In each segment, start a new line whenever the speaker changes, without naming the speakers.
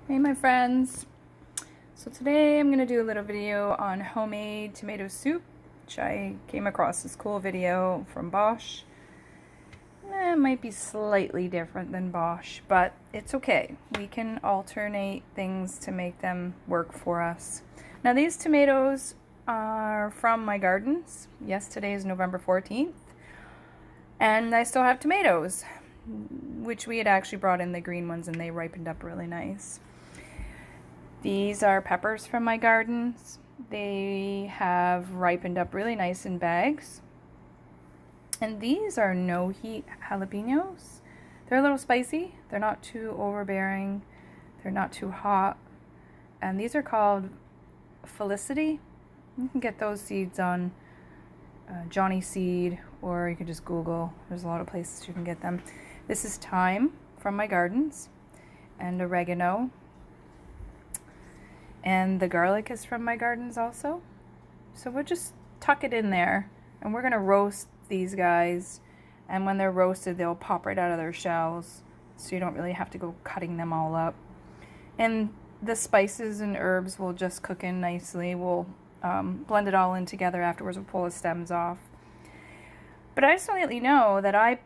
Hey my friends! So today I'm going to do a little video on homemade tomato soup, which I came across this cool video from Bosch. It might be slightly different than Bosch, but it's okay. We can alternate things to make them work for us. Now these tomatoes are from my gardens. Yes, today is November 14th, and I still have tomatoes, which we had actually brought in the green ones and they ripened up really nice. These are peppers from my gardens. They have ripened up really nice in bags. And these are no heat jalapenos. They're a little spicy. They're not too overbearing. They're not too hot. And these are called Felicity. You can get those seeds on Johnny Seed, or you can just Google. There's a lot of places you can get them. This is thyme from my gardens, and oregano. And the garlic is from my gardens also. So we'll just tuck it in there, and we're going to roast these guys. And when they're roasted, they'll pop right out of their shells, so you don't really have to go cutting them all up. And the spices and herbs will just cook in nicely. We'll blend it all in together afterwards. We'll pull the stems off. But I just want to let you know that I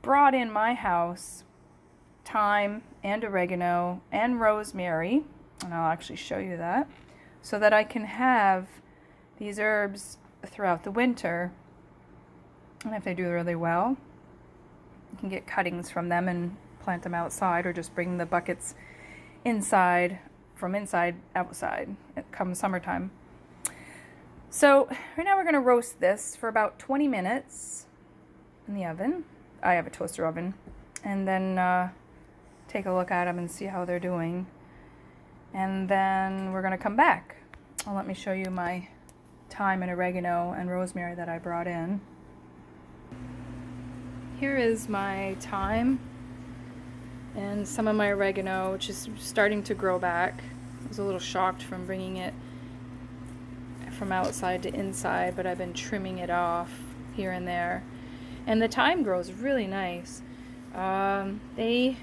brought in my house thyme and oregano and rosemary, and I'll actually show you that, so that I can have these herbs throughout the winter. And if they do really well, you can get cuttings from them and plant them outside, or just bring the buckets inside, from inside outside come summertime. So right now we're going to roast this for about 20 minutes in the oven. I have a toaster oven. And then take a look at them and see how they're doing. And then we're going to come back. Let me show you my thyme and oregano and rosemary that I brought in. Here is my thyme and some of my oregano, which is starting to grow back. I was a little shocked from bringing it from outside to inside, but I've been trimming it off here and there. And the thyme grows really nice. They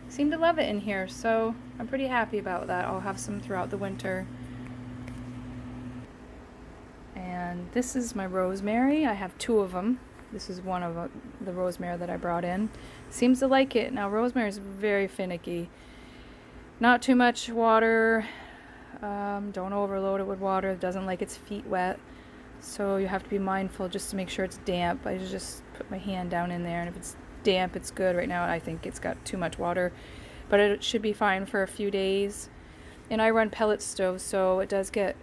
seem to love it in here, so I'm pretty happy about that. I'll have some throughout the winter. And this is my rosemary. I have two of them. This is one of the rosemary that I brought in. Seems to like it. Now rosemary is very finicky. Not too much water. Don't overload it with water. It doesn't like its feet wet. So you have to be mindful just to make sure it's damp. I just put my hand down in there, and if it's damp, it's good. Right now I think it's got too much water, but it should be fine for a few days. And I run pellet stove, so it does get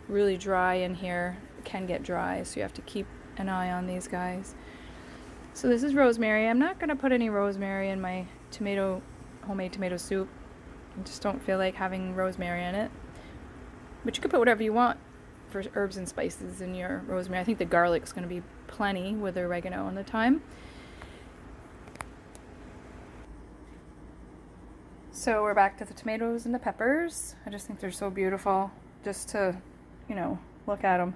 really dry in here. It can get dry, so you have to keep an eye on these guys. So this is rosemary. I'm not going to put any rosemary in my homemade tomato soup. I just don't feel like having rosemary in it. But you can put whatever you want for herbs and spices in your rosemary. I think the garlic's going to be plenty with the oregano and the thyme. So we're back to the tomatoes and the peppers. I just think they're so beautiful just to, look at them.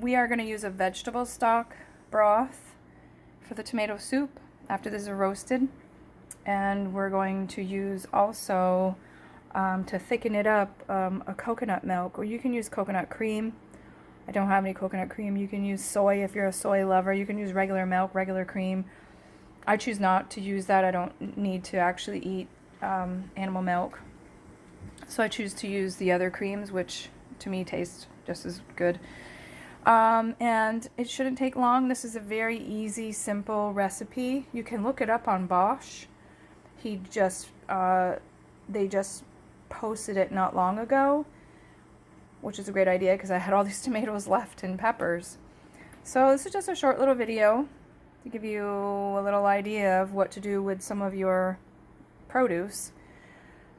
We are going to use a vegetable stock broth for the tomato soup after these are roasted. And we're going to use also, to thicken it up, a coconut milk, or you can use coconut cream. I don't have any coconut cream. You can use soy if you're a soy lover. You can use regular milk, regular cream. I choose not to use that. I don't need to actually eat animal milk. So I choose to use the other creams, which to me taste just as good. And it shouldn't take long. This is a very easy, simple recipe. You can look it up on Bosch. They just posted it not long ago, which is a great idea because I had all these tomatoes left and peppers. So this is just a short little video to give you a little idea of what to do with some of your produce.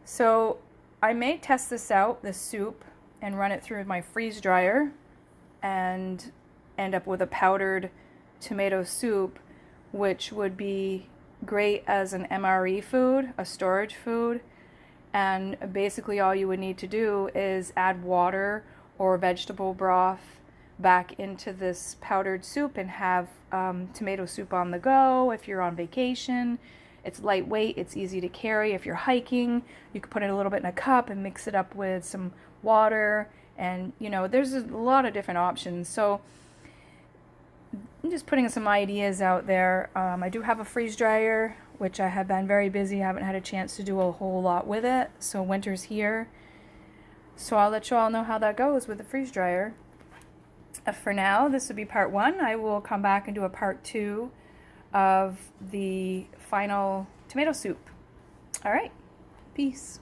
So I may test this out, this soup, and run it through my freeze dryer and end up with a powdered tomato soup, which would be great as an MRE food, a storage food. And basically all you would need to do is add water or vegetable broth back into this powdered soup and have tomato soup on the go if you're on vacation. It's lightweight, it's easy to carry. If you're hiking, you can put it a little bit in a cup and mix it up with some water, and you know, there's a lot of different options. So I'm just putting some ideas out there. I do have a freeze dryer, which I have been very busy. I haven't had a chance to do a whole lot with it. So winter's here. So I'll let you all know how that goes with the freeze dryer. For now, this would be part 1. I will come back and do a part 2 of the final tomato soup. All right, peace.